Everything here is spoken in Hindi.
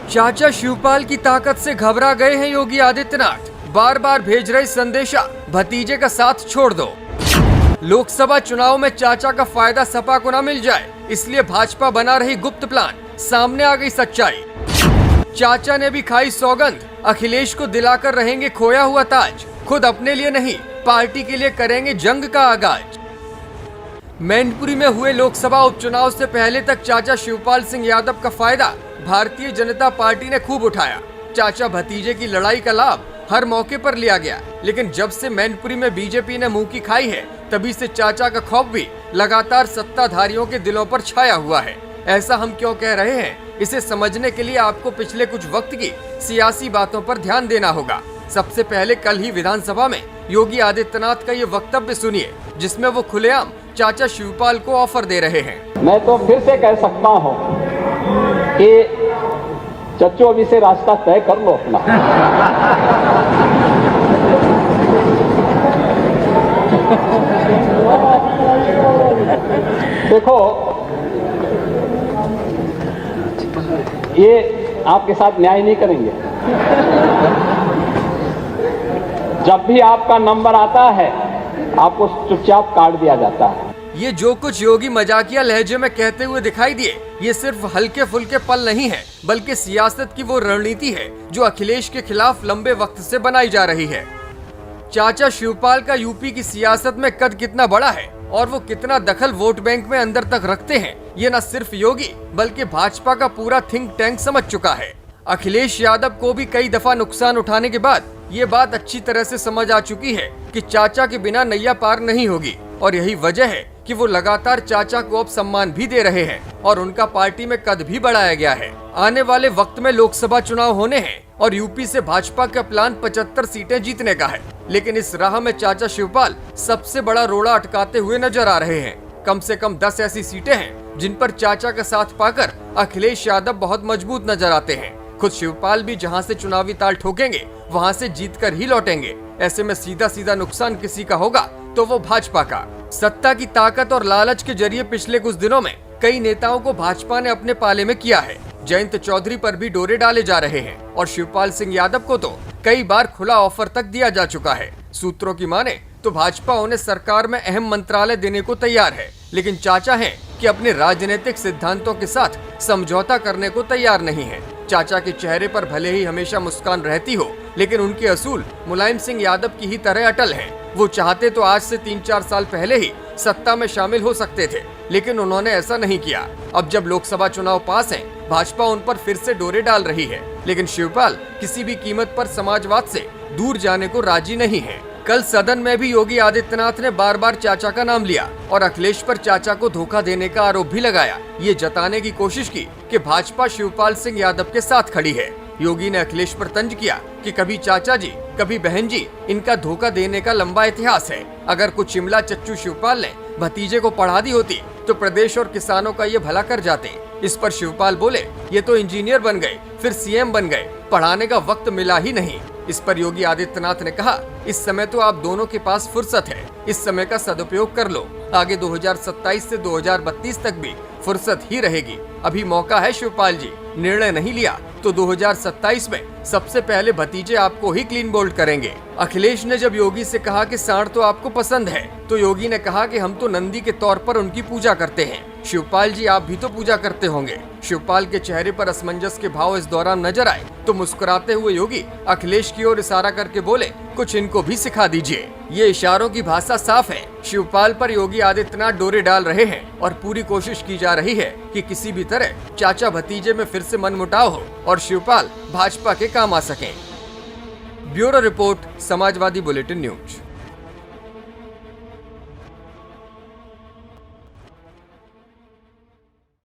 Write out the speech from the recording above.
चाचा शिवपाल की ताकत से घबरा गए हैं योगी आदित्यनाथ, बार बार भेज रहे संदेशा, भतीजे का साथ छोड़ दो। लोकसभा चुनाव में चाचा का फायदा सपा को न मिल जाए, इसलिए भाजपा बना रही गुप्त प्लान, सामने आ गई सच्चाई। चाचा ने भी खाई सौगंध, अखिलेश को दिलाकर रहेंगे खोया हुआ ताज, खुद अपने लिए नहीं पार्टी के लिए करेंगे जंग का आगाज। मैनपुरी में हुए लोकसभा उपचुनाव से पहले तक चाचा शिवपाल सिंह यादव का फायदा भारतीय जनता पार्टी ने खूब उठाया। चाचा भतीजे की लड़ाई का लाभ हर मौके पर लिया गया, लेकिन जब से मैनपुरी में बीजेपी ने मुंह की खाई है, तभी से चाचा का खौफ भी लगातार सत्ताधारियों के दिलों पर छाया हुआ है। ऐसा हम क्यों कह रहे हैं, इसे समझने के लिए आपको पिछले कुछ वक्त की सियासी बातों पर ध्यान देना होगा। सबसे पहले कल ही विधानसभा में योगी आदित्यनाथ का ये वक्तव्य सुनिए, जिसमें वो खुलेआम चाचा शिवपाल को ऑफर दे रहे हैं। मैं तो फिर से कह सकता हूं कि चच्चो अभी से रास्ता तय कर लो अपना। देखो, ये आपके साथ न्याय नहीं करेंगे। जब भी आपका नंबर आता है, आपको चुपचाप काट दिया जाता है। ये जो कुछ योगी मजाकिया लहजे में कहते हुए दिखाई दिए, ये सिर्फ हल्के फुल्के पल नहीं है, बल्कि सियासत की वो रणनीति है जो अखिलेश के खिलाफ लंबे वक्त से बनाई जा रही है। चाचा शिवपाल का यूपी की सियासत में कद कितना बड़ा है और वो कितना दखल वोट बैंक में अंदर तक रखते हैं, ये न सिर्फ योगी बल्कि भाजपा का पूरा थिंक टैंक समझ चुका है। अखिलेश यादव को भी कई दफा नुकसान उठाने के बाद ये बात अच्छी तरह से समझ आ चुकी है कि चाचा के बिना नैया पार नहीं होगी, और यही वजह है कि वो लगातार चाचा को अब सम्मान भी दे रहे हैं और उनका पार्टी में कद भी बढ़ाया गया है। आने वाले वक्त में लोकसभा चुनाव होने हैं और यूपी से भाजपा का प्लान 75 सीटें जीतने का है, लेकिन इस राह में चाचा शिवपाल सबसे बड़ा रोड़ा अटकाते हुए नजर आ रहे हैं। कम से कम 10 ऐसी सीटें हैं जिन पर चाचा का साथ पाकर अखिलेश यादव बहुत मजबूत नजर आते हैं। खुद शिवपाल भी जहां से चुनावी ताल ठोकेंगे, वहां से जीतकर ही लौटेंगे। ऐसे में सीधा सीधा नुकसान किसी का होगा तो वो भाजपा का। सत्ता की ताकत और लालच के जरिए पिछले कुछ दिनों में कई नेताओं को भाजपा ने अपने पाले में किया है। जयंत चौधरी पर भी डोरे डाले जा रहे हैं और शिवपाल सिंह यादव को तो कई बार खुला ऑफर तक दिया जा चुका है। सूत्रों की माने तो भाजपा उन्हें सरकार में अहम मंत्रालय देने को तैयार है, लेकिन चाचा हैं कि अपने राजनीतिक सिद्धांतों के साथ समझौता करने को तैयार नहीं है। चाचा के चेहरे पर भले ही हमेशा मुस्कान रहती हो, लेकिन उनके असूल मुलायम सिंह यादव की ही तरह अटल हैं। वो चाहते तो आज से 3-4 साल पहले ही सत्ता में शामिल हो सकते थे, लेकिन उन्होंने ऐसा नहीं किया। अब जब लोकसभा चुनाव पास हैं, भाजपा उन पर फिर से डोरे डाल रही है, लेकिन शिवपाल किसी भी कीमत पर समाजवाद से दूर जाने को राजी नहीं है। कल सदन में भी योगी आदित्यनाथ ने बार बार चाचा का नाम लिया और अखिलेश पर चाचा को धोखा देने का आरोप भी लगाया, ये जताने की कोशिश की कि भाजपा शिवपाल सिंह यादव के साथ खड़ी है। योगी ने अखिलेश पर तंज किया कि कभी चाचा जी, कभी बहन जी, इनका धोखा देने का लंबा इतिहास है। अगर कुछ शिमला चच्चू शिवपाल ने भतीजे को पढ़ा दी होती तो प्रदेश और किसानों का ये भला कर जाते। इस पर शिवपाल बोले, ये तो इंजीनियर बन गए, फिर सीएम बन गए, पढ़ाने का वक्त मिला ही नहीं। इस पर योगी आदित्यनाथ ने कहा, इस समय तो आप दोनों के पास फुर्सत है, इस समय का सदुपयोग कर लो। आगे 2027 से 2032 तक भी फुर्सत ही रहेगी। अभी मौका है शिवपाल जी, निर्णय नहीं लिया तो 2027 में सबसे पहले भतीजे आपको ही क्लीन बोल्ड करेंगे। अखिलेश ने जब योगी से कहा कि सांड तो आपको पसंद है, तो योगी ने कहा कि हम तो नंदी के तौर पर उनकी पूजा करते हैं। शिवपाल जी, आप भी तो पूजा करते होंगे। शिवपाल के चेहरे पर असमंजस के भाव इस दौरान नजर आए तो मुस्कुराते हुए योगी अखिलेश की ओर इशारा करके बोले, कुछ इनको भी सिखा दीजिए। ये इशारों की भाषा साफ है। शिवपाल पर योगी आदित्यनाथ डोरे डाल रहे हैं और पूरी कोशिश की जा रही है कि किसी भी तरह चाचा भतीजे में फिर से मनमुटाव हो और शिवपाल भाजपा के काम आ सकें। Bureau report, Samajwadi bulletin news.